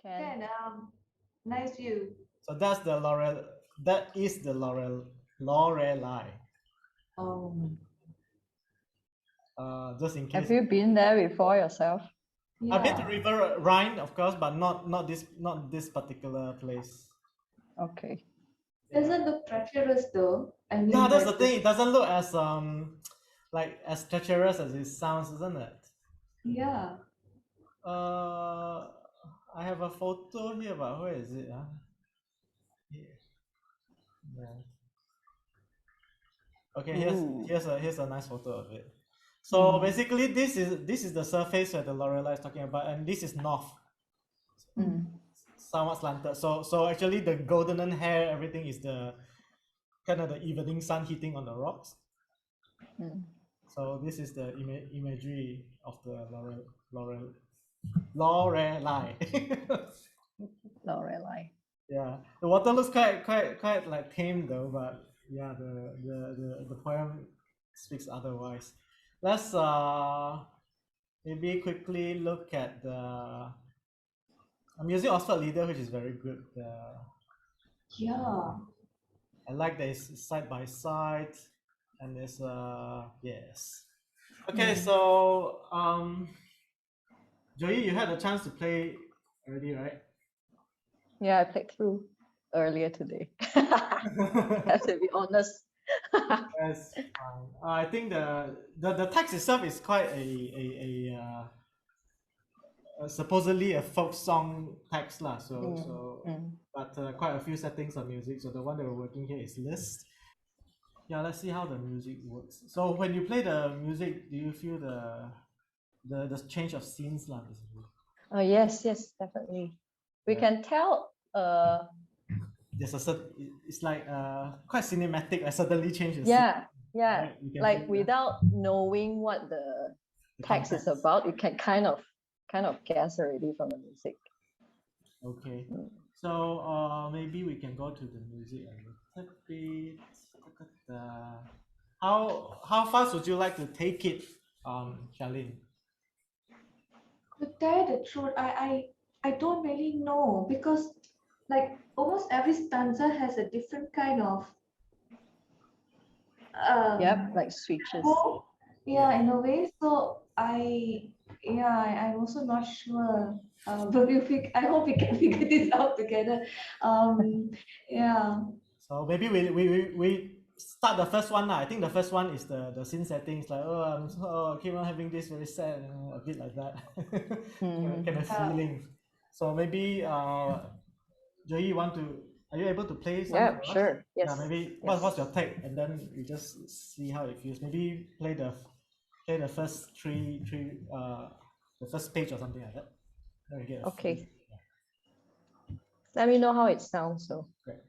Can. Nice view. So that's the Laurel. That is the Lorelei. Oh. Just in case. Have you been there before yourself? I've been to River Rhine, of course, but not this particular place. Okay. Doesn't look treacherous though. I mean, Yeah, that's the thing. It doesn't look as like as treacherous as it sounds, isn't it? Yeah. I have a photo here, but where is it? Here. Yeah. Okay, here's a nice photo of it. So basically, this is the surface that the Lorelei is talking about, and this is north. Somewhat slanted. So actually, the golden hair, everything is the kind of the evening sun hitting on the rocks. So this is the imagery of the Lorelei. Lorelei. Yeah, the water looks quite like tame though, but yeah, the poem speaks otherwise. Let's maybe quickly look at the. I'm using Oxford Leader, which is very good. Yeah. I like that it's side by side, and it's yes. Okay, so Joey, you had a chance to play already, right? Yeah, I played through earlier today. Have to be honest. That's fine. I think the text itself is quite a supposedly a folk song text lah. But quite a few settings of music. So the one that we're working here is Liszt. Yeah, let's see how the music works. So when you play the music, do you feel the change of scenes lah, basically? Oh yes, definitely. We can tell. There's it's like quite cinematic. I suddenly change the Yeah, scene. yeah. Right? Like without knowing what the text is about, you can kind of guess already from the music. Okay. So maybe we can go to the music a little bit. How fast would you like to take it, Sharlene? To tell the truth, I don't really know because like almost every stanza has a different kind of like switches. Yeah, in a way. So I'm also not sure. But I hope we can figure this out together. Yeah. So maybe we start the first one lah. I think the first one is the scene settings, like I keep on having this very sad, a bit like that kind of feeling. So maybe Joey, are you able to play something? Yeah, sure. Yes. Yeah, maybe what's your take, and then we just see how it feels. Maybe play the first three the first page or something like that. Then we get okay. Let me know how it sounds. So. Great.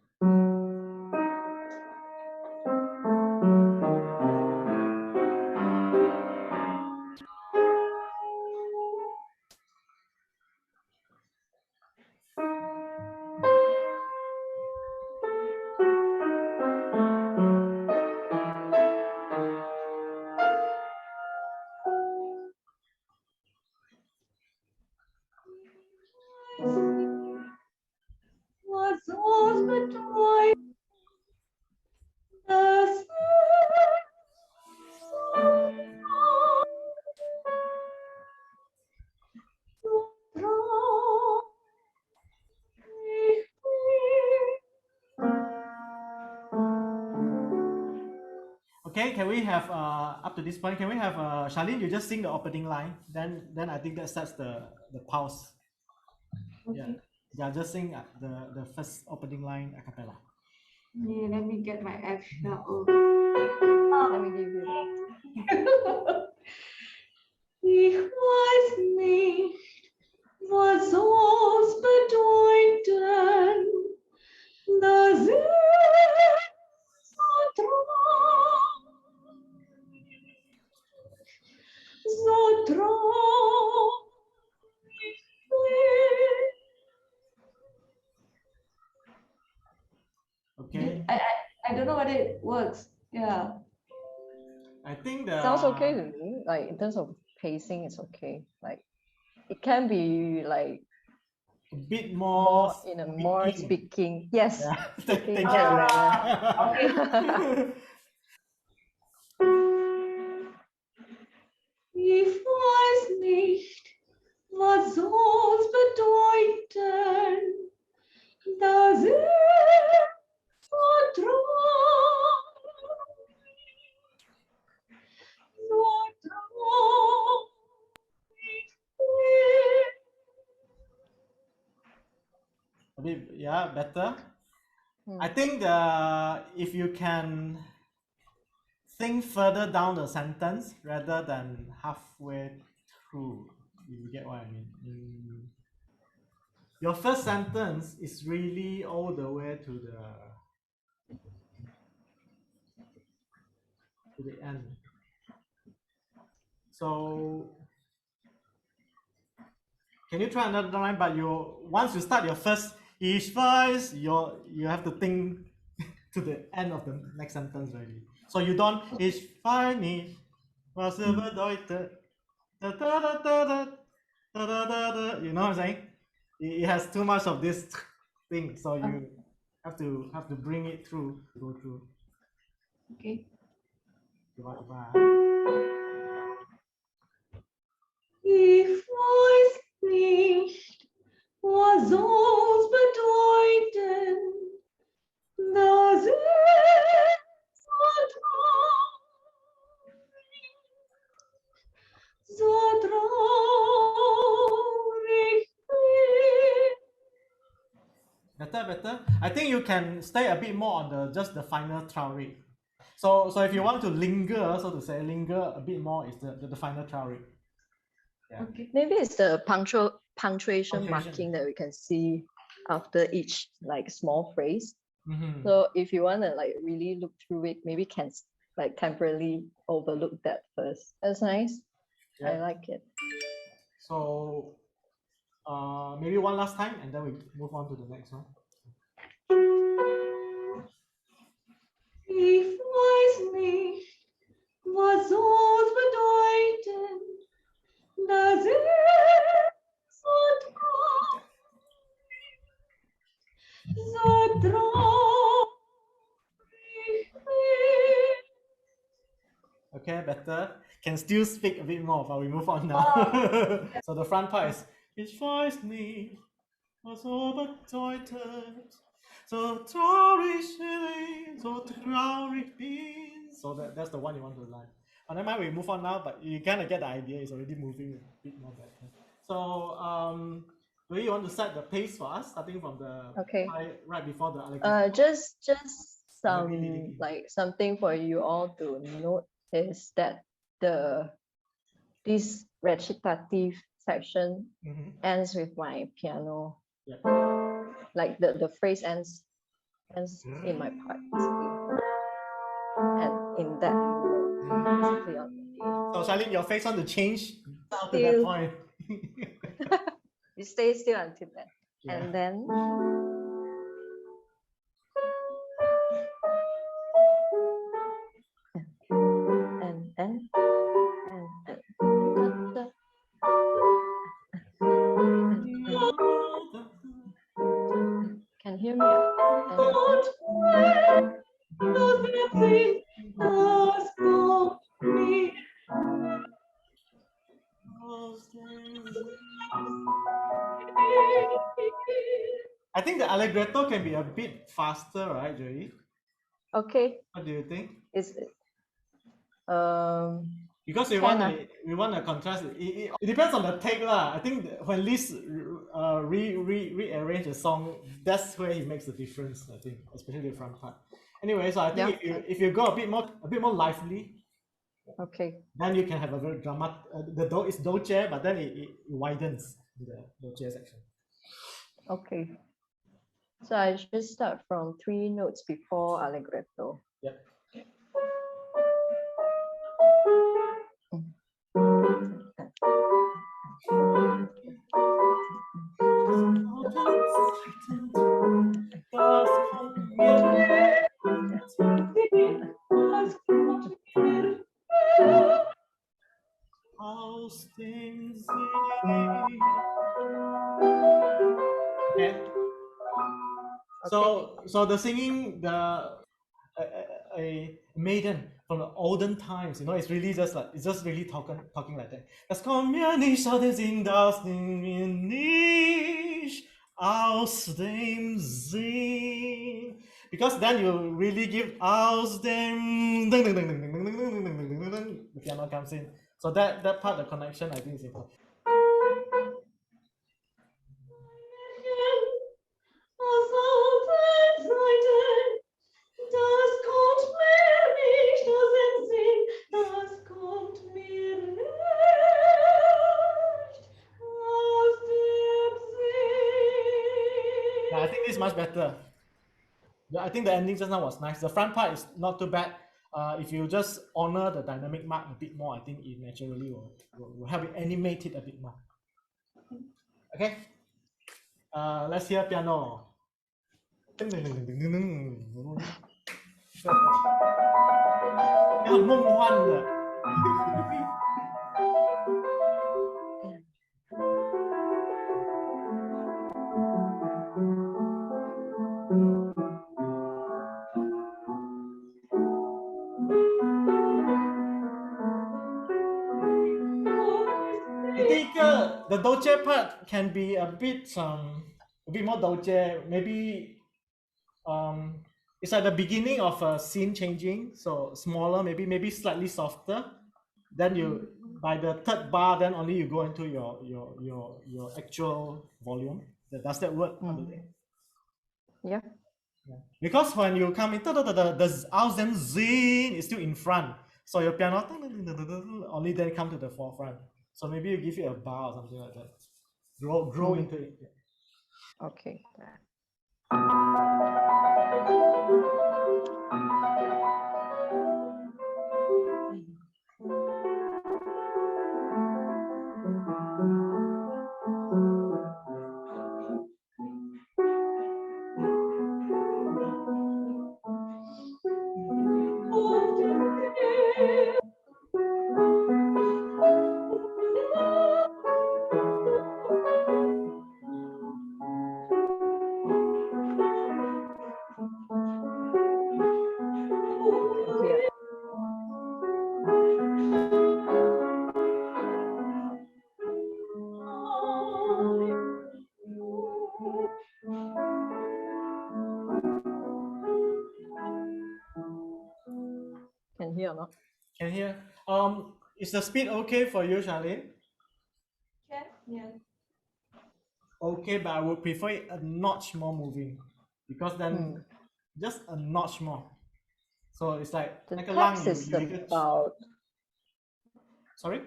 Okay, can we have up to this point? Can we have Sharlene? You just sing the opening line. Then I think that starts the pause. Okay. Yeah. Just sing the first opening line a cappella. Yeah, let me get my F sharp. Let me give you that. Ich weiß nicht, was uns bedeuten, dass ich so traurig bin. Okay. I don't know whether it works. Yeah. I think the sounds okay to me. Like in terms of pacing, it's okay. Like it can be like a bit more in a more speaking. Yes. Yeah. Speaking. Thank you. Okay. Ich weiß nicht, was soll's bedeuten, dass so traurig bin. A bit, yeah, better. Hmm. I think if you can think further down the sentence rather than halfway through, you get what I mean. Your first sentence is really all the way to the end. So can you try another line? But once you start your first each voice, you have to think to the end of the next sentence already. So you don't ich weiß nicht, was bedeutet. Da, da, da, da, da, da, da, da, da. You know what I'm saying? It has too much of this thing, so you have to bring it through, go through. Okay. Ich weiß nicht, was soll's bedeuten, dass so traurig bin. Better. I think you can stay a bit more on just the final traurig. So if you want to linger, so to say, linger a bit more is the final traurig. Yeah. Okay. Maybe it's the punctuation marking that we can see after each like small phrase. So if you want to like really look through it, maybe can like temporarily overlook that first. That's nice. Yeah. I like it. So maybe one last time and then we move on to the next one. Ich weiß nicht, was soll's bedeuten, dass so traurig bin. Okay, better. Can still speak a bit more, but we move on now. So the front part is ich weiß nicht, was so bedeutet, so traurig bin, so traurig bin. So that's the one you want to learn. But never mind, we move on now, but you kind of get the idea. It's already moving a bit more better. So do you want to set the pace for us, starting from the right before the allegro? Just some like something for you all to note is that this recitative section ends with my piano. Yep. Like the phrase ends in my part basically. And in that basically on the day. So Sharlene, your face want to change down to that point. You stay still until then. Yeah. And then can hear me? I think the allegretto can be a bit faster, right, Joey? Okay. What do you think? Is because we want to contrast. It depends on the take lah. I think when Liszt rearrange the song, that's where he makes the difference. I think, especially the front part. Anyway, so I think if you go a bit more lively, okay, then you can have a very dramatic. The do is dolce, but then it widens the dolce section. Okay. So I just start from 3 notes before allegretto. Yep. Okay. So the singing, a maiden from the olden times, it's really just like, it's just really talking like that. Das kommt mir nicht aus dem Sinn, das nimmt mir nicht aus dem Sinn. Because then you really give aus dem, the piano comes in. So that part, the connection, I think is important. Yeah, I think this is much better. I think the ending just now was nice. The front part is not too bad. If you just honor the dynamic mark a bit more, I think it naturally will help you animate it a bit more. Okay. Let's hear piano. I think the dolce part can be a bit more dolce. Maybe it's at the beginning of a scene changing, so smaller, maybe slightly softer. Then you, by the third bar, then only you go into your actual volume. Does that work? Yeah. Because when you come into the aus dem Sinn is still in front, so your piano only then come to the forefront. So maybe you give it a bar or something like that. Grow into it. Okay. Can hear or not? Can hear. Is the speed okay for you, Sharlene? Yeah. Okay, but I would prefer it a notch more moving, because then just a notch more. So it's like the like a text lung, is about. Sorry.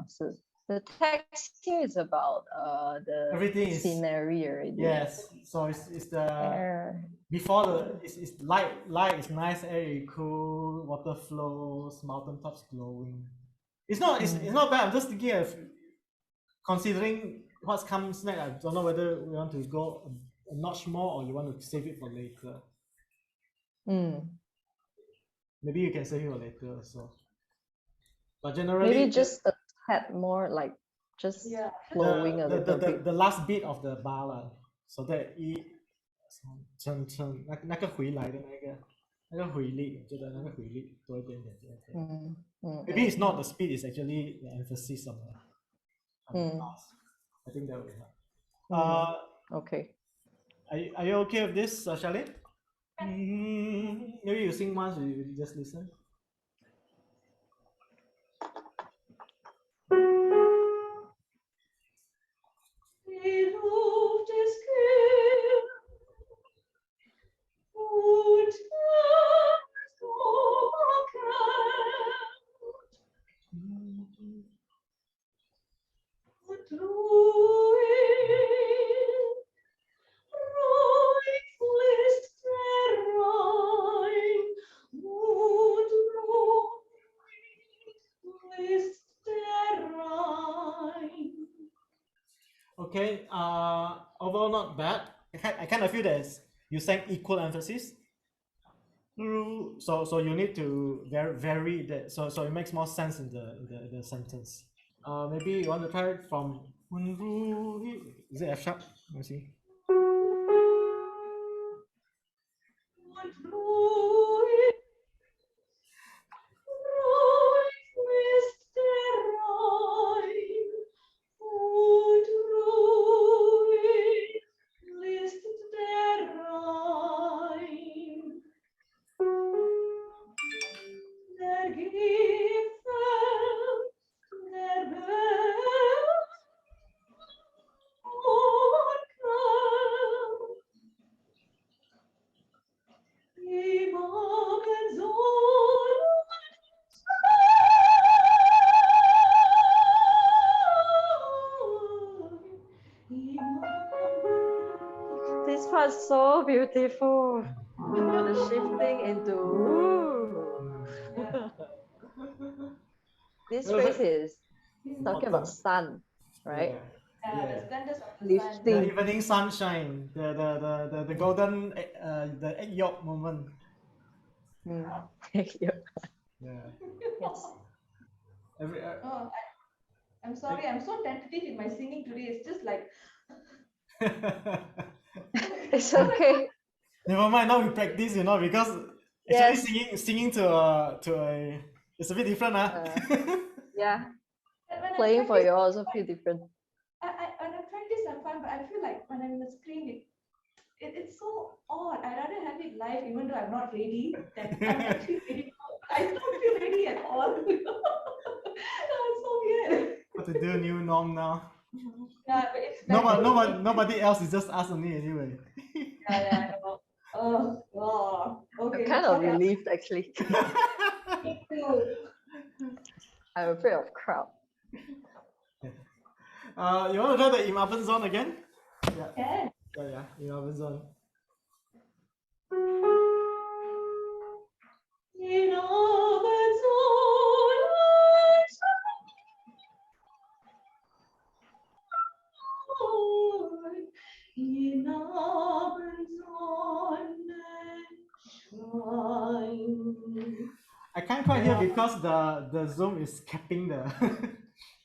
So the text here is about the Everything is scenery already. Yes. So it's the before the it's light is nice, air is cool, water flows, mountain tops glowing. It's not bad. I'm just thinking of considering what comes next. I don't know whether we want to go a notch more or you want to save it for later. Maybe you can save it for later also. But generally, maybe just a tad more, like just flowing a little bit. The last bit of the bar, so that 那个回来的那个回力，我觉得那个回力多一点点。Maybe it's not the speed; it's actually the emphasis on the last. I think that will help. Okay. Are you okay with this, Sharlene? Maybe you sing once, you just listen. Okay, overall not bad. I kind of feel that you sang equal emphasis. So you need to vary that, so it makes more sense in the sentence. Maybe you want to try it from, is it F sharp? Let me see. part's so beautiful. The shifting into this phrase is talking about sun, right? The splendors of the Lifting. The evening sunshine, the golden the egg yolk moment. Egg yolk. Yeah. Yes. I'm sorry, I'm so tentative in my singing today. It's just like It's okay. Never mind. Now we practice, because actually singing to a it's a bit different, yeah. when Playing for you also feel different. When I practice, I'm fine, but I feel like when I'm in the screen, it's so odd. I'd rather have it live, even though I'm not ready. That I'm actually ready. I don't feel ready at all. It's so weird. What to do, new norm now. Yeah, but it's Nobody else. Is just us only anyway. Yeah, I know. Okay. I'm kind of relieved actually. Me too. I'm afraid of crowd. You want to try the Im Urban Zone again? Yeah. Yeah, Im Urban Zone. I can't quite hear because the Zoom is capping the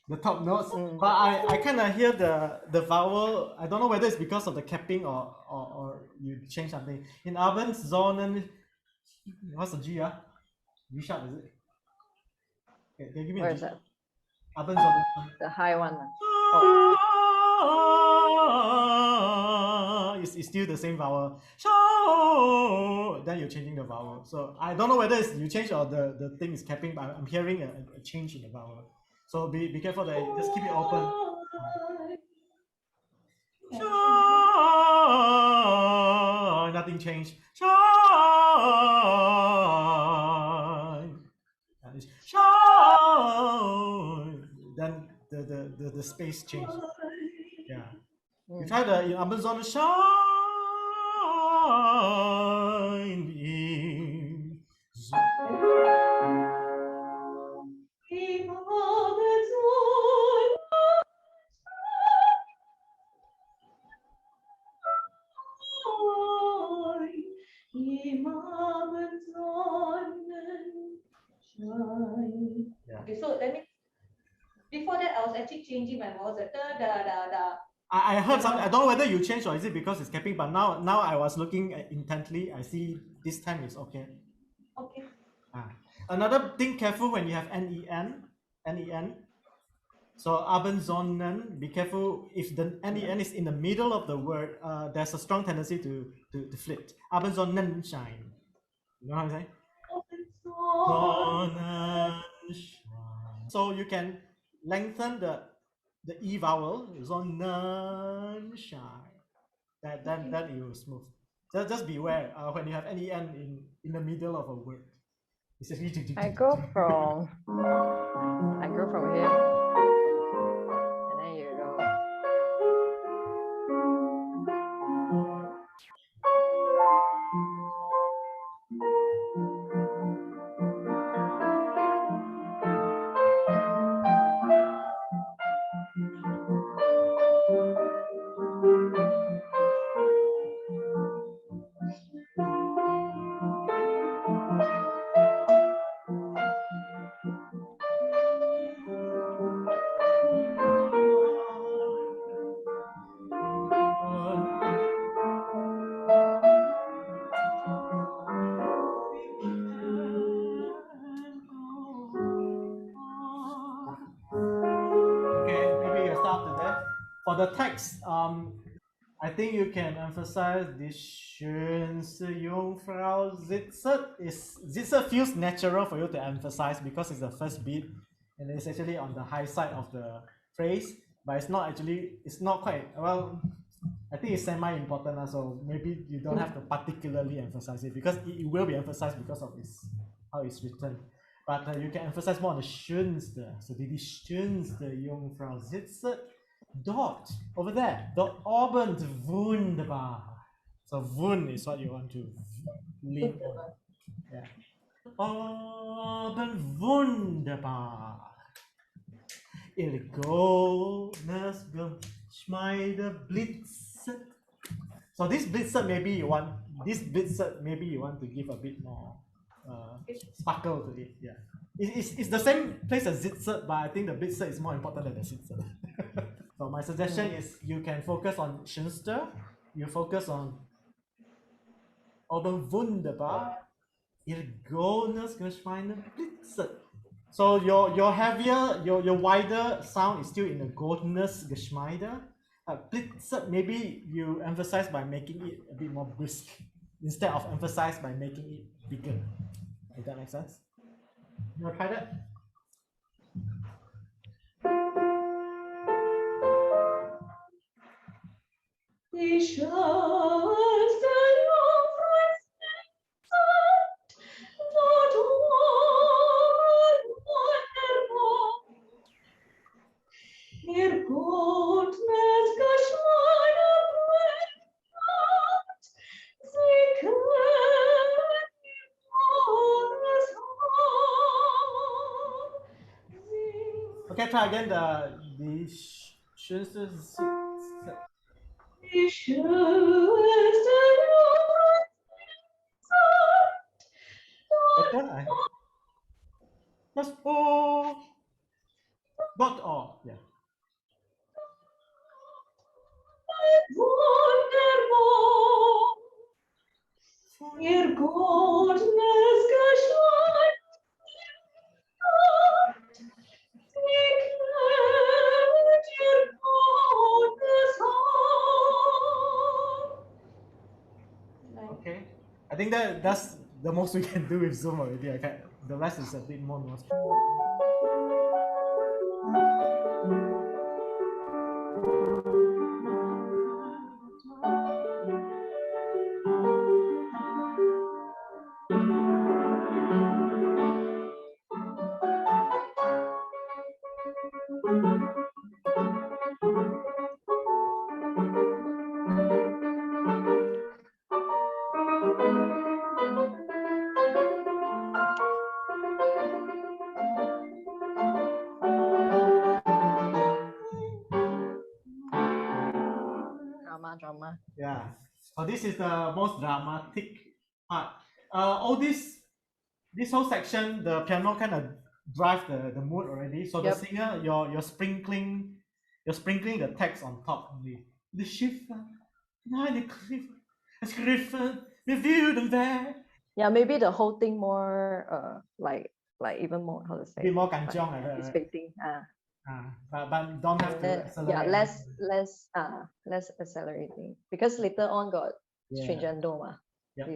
the top notes, but I kind of hear the vowel. I don't know whether it's because of the capping or you change something. In Urban Zone, what's the G? G sharp, is it? Okay, can you give me Where a is G? that? Urban Zone. The high one. It's still the same vowel. Then you're changing the vowel. So I don't know whether it's you change or the thing is capping, but I'm hearing a change in the vowel. So be careful that you just keep it open. Nothing changed. Then the space changed. Yeah. You try the Amazon shine in. Okay, so let me. Before that, I was actually changing my vowels. I heard something. I don't know whether you changed or is it because it's capping, but now I was looking intently. I see this time is okay. Okay. Another thing, careful when you have nen. So Abendsonnen, be careful if the nen is in the middle of the word. There's a strong tendency to flip. Abendsonnenschein. You know what I'm saying? Sonnenschein. So you can lengthen the e vowel. Sonnenschein. That it will smooth. Just beware when you have nen in the middle of a word. I go from here, and then you go. For the text, I think you can emphasize this schönste Jungfrau Sitze feels natural for you to emphasize because it's the first beat and it's actually on the high side of the phrase, but it's not quite, well, I think it's semi-important, so maybe you don't have to particularly emphasize it because it will be emphasized because of how it's written. But you can emphasize more on the schönste. So die schönste Jungfrau sitzt dort, over there. Dort Abend, wunderbar. So Wun is what you want to lean on. Yeah. Abend wunderbar. Ihre goldenes Geschmeide blitzet. So this blitzet maybe you want to give a bit more sparkle to it. Yeah. It's the same place as zitzet, but I think the blitzet is more important than the zitzet. So my suggestion is you can focus on Schönster, you focus on Abend wunderbar. Ihr goldenes Geschmeide blitzet. So your heavier, your wider sound is still in the goldenes Geschmeide. Blitzet, maybe you emphasize by making it a bit more brisk instead of emphasize by making it bigger. Does that make sense? You want to try that? Okay, try again the schönste better. That's oh, not all. Yeah. Ihr goldenes Geschmeide, ihr goldenes Haar. Okay. I think that's the most we can do with Zoom already. The rest is a bit more nuanced. Drama. Yeah. So this is the most dramatic part. All this whole section, the piano kind of drive the mood already. So the singer, you're sprinkling the text on top only. The schiffer, nein, the cliff, es griffen, wir wühlen wer. Yeah, maybe the whole thing more like even more, how to say, a bit more kanjiong, like, right? anticipating. But don't have to accelerate. Yeah, less accelerating, because later on got stringendo ma. Yep.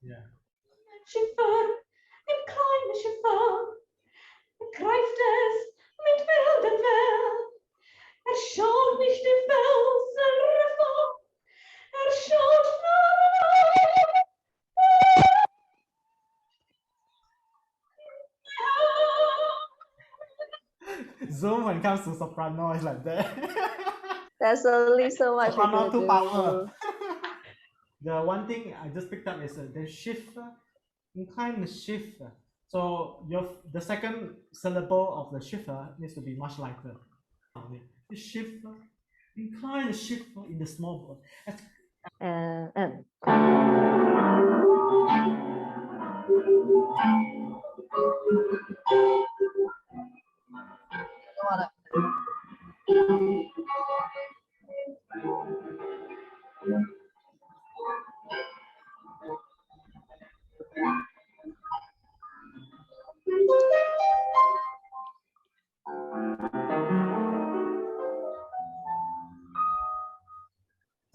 Yeah. Schiffer, im kleinen Schiffer, greift es mit wilden Wehr. Schaut nicht die Felsen rüber, schaut Zoom when it comes to soprano is like that. There's only so much. Soprano too power. The one thing I just picked up is the shift, incline shift. So the second syllable of the shift needs to be much lighter. The shift, incline shift in the small voice. And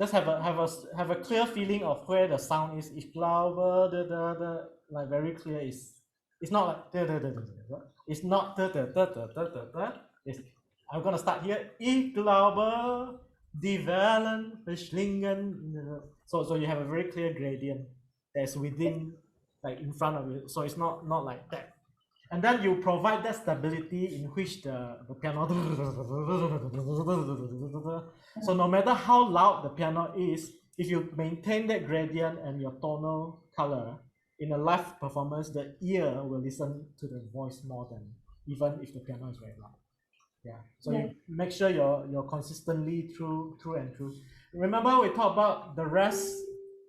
just have a clear feeling of where the sound is. Ich glaube, like very clear. It's not like it's not it's, I'm gonna start here. Ich glaube, die Wellen verschlingen. So you have a very clear gradient that's within, like in front of you. So it's not like that. And then you provide that stability in which the piano. So no matter how loud the piano is, if you maintain that gradient and your tonal color in a live performance, the ear will listen to the voice more than even if the piano is very loud. Yeah. So you make sure you're consistently through and through. Remember we talked about the rest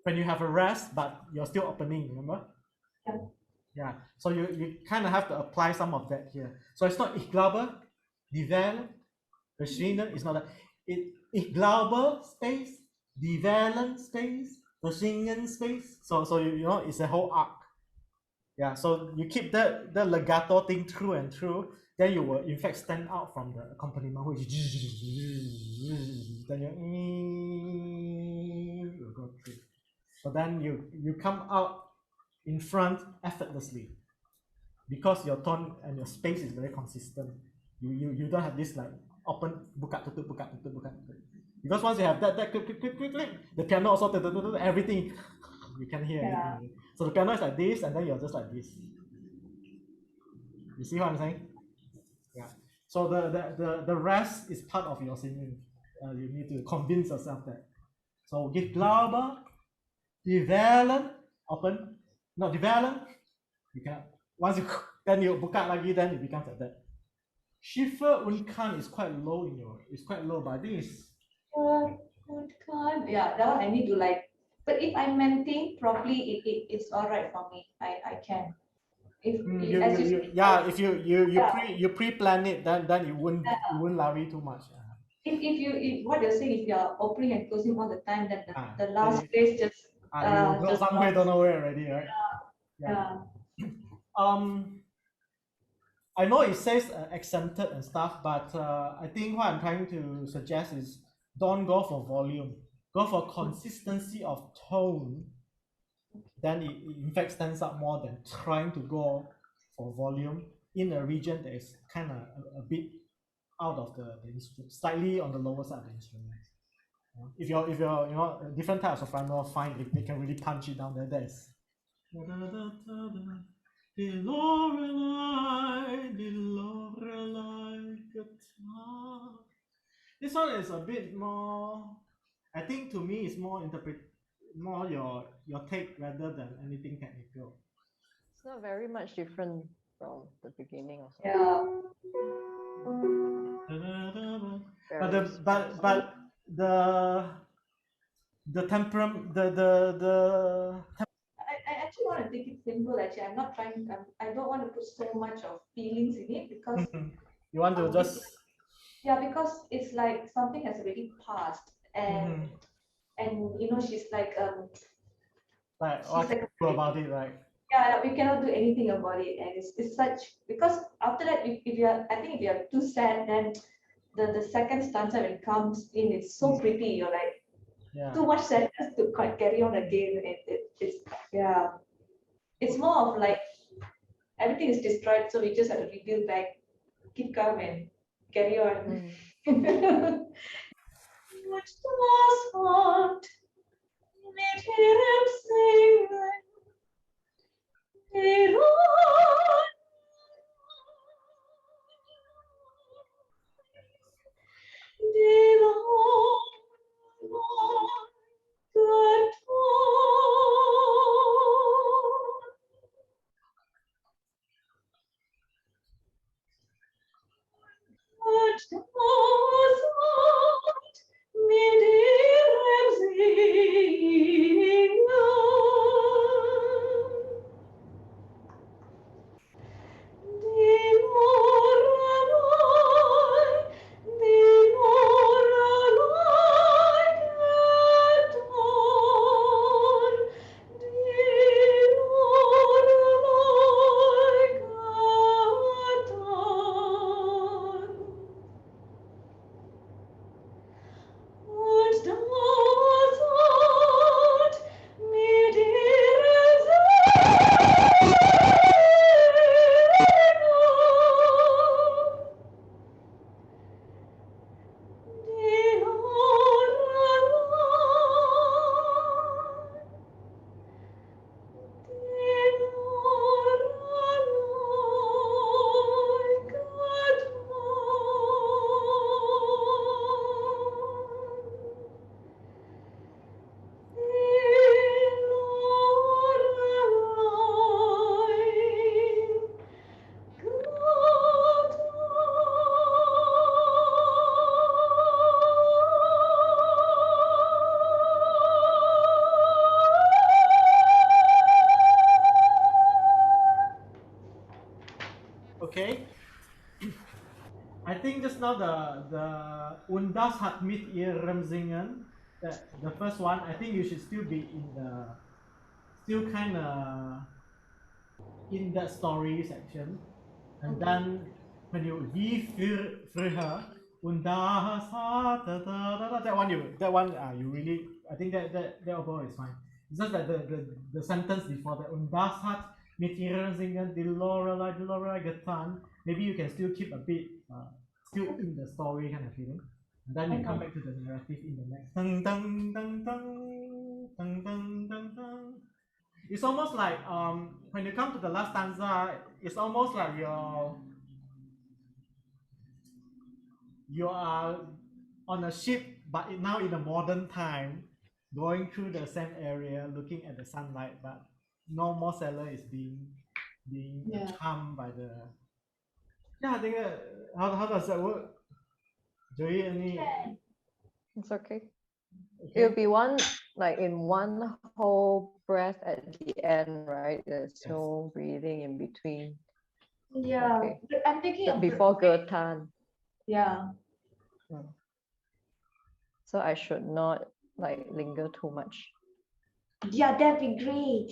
when you have a rest, but you're still opening. Remember? Yeah. Yeah. So you kind of have to apply some of that here. So it's not ich glaube, die Wellen, verschiedenen. It's not that. Ich glaube space, die Wellen space, verschiedenen space. So you know it's a whole arc. Yeah. So you keep that legato thing through and through. Then you will in fact stand out from the accompaniment, which then you go through. So then you come out in front effortlessly because your tone and your space is very consistent. You don't have this like open buka tutup buka tutup buka tutup. Because once you have that click, the piano also everything you can hear everything. So the piano is like this, and then you're just like this. You see what I'm saying? Yeah. So the rest is part of your singing. You need to convince yourself that. So give glaube, develop, open, not develop. You can once you then you buka lagi, then it becomes like that. Schiffer und kann is quite low in your. It's quite low, but I think it's. Yeah, that one I need to like. But if I maintain properly, it's all right for me. I can. If you pre-plan it, then it wouldn't lari too much. If what you're saying, if you're opening and closing all the time, then the last phrase just you go somewhere don't know where already, right? Yeah. I know it says accented and stuff, but I think what I'm trying to suggest is don't go for volume, go for consistency of tone. Then it in fact stands out more than trying to go for volume in a region that is kind of a bit out of the instrument, slightly on the lower side of the instrument. If you're different types of soprano, fine, if they can really punch it down there, there's. Die Lorelei, die Lorelei guitar. This one is a bit more. I think to me it's more more your take rather than anything technical. It's not very much different from the beginning also. Yeah. But the temperament I actually want to take it simple. Actually, I'm not trying. I don't want to put so much of feelings in it because you want to just. Yeah, because it's like something has already passed, and she's like what can you do about it, right? Yeah, we cannot do anything about it, and it's such because after that, if you are, I think if you are too sad, then the second stanza when it comes in, it's so pretty. You're like too much sadness to carry on again. It's more of like everything is destroyed, so we just have to rebuild back, keep calm and carry on. What was hot? Let him sing. just now the Und das hat mit ihrem Singen, the first one, I think you should still be in the still kind of in that story section, and then when you für her und das hat that one you really, I think that overall is fine. It's just that the sentence before that und das hat mit ihrem Singen die Lorelei getan, maybe you can still keep a bit still in the story kind of feeling, and then you come back to the narrative in the next dun, dun, dun, dun, dun, dun, dun, dun. It's almost like when you come to the last stanza, it's almost like you are on a ship, but now in a modern time, going through the same area, looking at the sunlight, but no more sailor is being charmed by the. Yeah, I think how does that work? Joey, any? It's okay. Okay. It'll be one like in one whole breath at the end, right? There's no breathing in between. Yeah, okay. I'm thinking of before Gertan. Yeah. So I should not like linger too much. Yeah, that'd be great.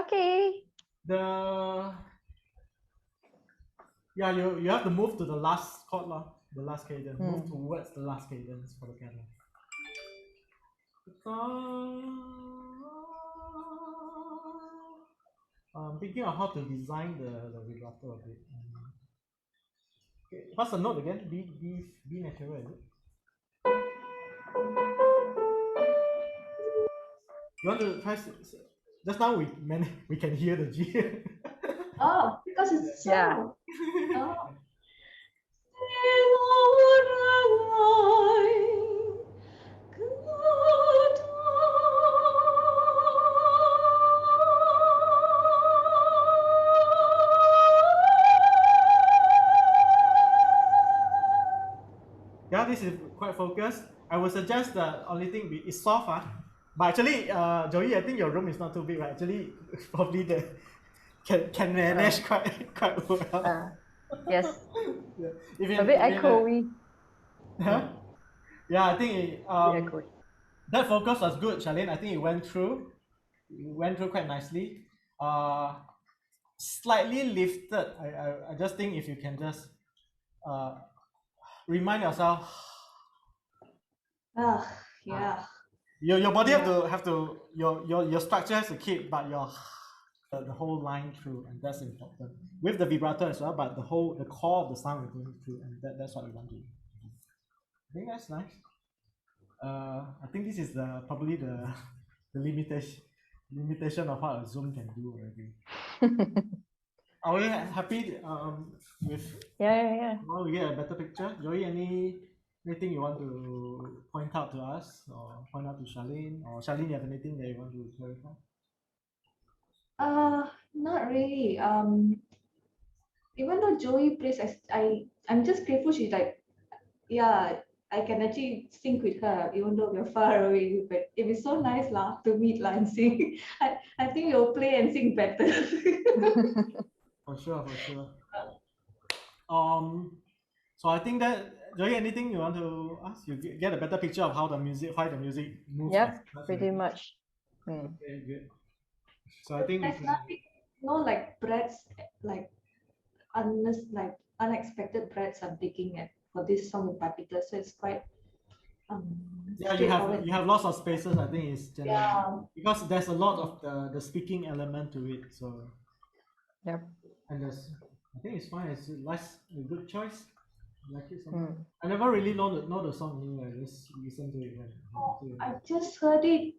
Okay. You have to move to the last chord, the last cadence. Move towards the last cadence for the piano. I'm thinking of how to design the vibrato a bit. Okay, what's the note again? B natural, is it? You want to try? Just now we can hear the G. Oh, because it's so. Yeah. Oh. Yeah, this is quite focused. I would suggest the only thing is soft, but actually, Joey, I think your room is not too big, right? Actually, probably the can manage quite well. Yes. Yeah. A bit echoey. Huh? Yeah, I think that focus was good, Sharlene. I think it went through quite nicely. Slightly lifted. I just think if you can just remind yourself. Yeah. Your body have to your structure has to keep, but your the whole line through, and that's important with the vibrato as well. But the core of the sound is going through, and that's what we want to do. I think that's nice. I think this is probably the limitation of what a Zoom can do already. Are we happy with? Yeah. Well, we get a better picture. Joey, anything you want to point out to us, or point out to Sharlene, or Sharlene, you have anything that you want to clarify? Not really. Even though Joey plays, I'm just grateful she's like, yeah, I can actually sync with her, even though we're far away. But it is so nice to meet and sing. I think you'll play and sing better. For sure. So I think that Joey, anything you want to ask? You get a better picture of why the music moves. Yep, pretty much. Okay, good. So I think there's nothing, like breaths, like unexpected breaths I'm taking at for this song in particular. So it's quite yeah, you have lots of spaces. I think it's generally because there's a lot of the speaking element to it. So yep. And I think it's fine. It's a good choice. I like it so much. I never really know the song anyway. I just listen to it. I just heard it.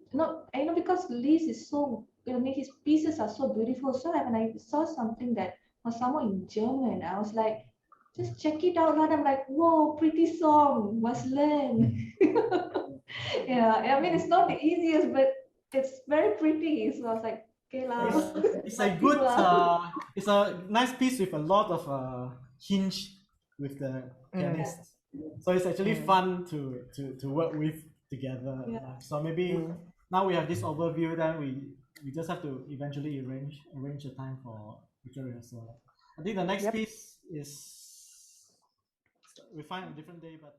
Because Liszt is so, his pieces are so beautiful. So when I saw something that was somewhere in German, I was like, just check it out. And I'm like, whoa, pretty song, must learn. Yeah, I mean, it's not the easiest, but it's very pretty. So I was like, okay, it's a good. It's a nice piece with a lot of hinge with the pianist. So it's actually fun to work with together. Yeah. So maybe now we have this overview. Then we just have to eventually arrange a time for future rehearsal. I think the next piece is we find a different day, but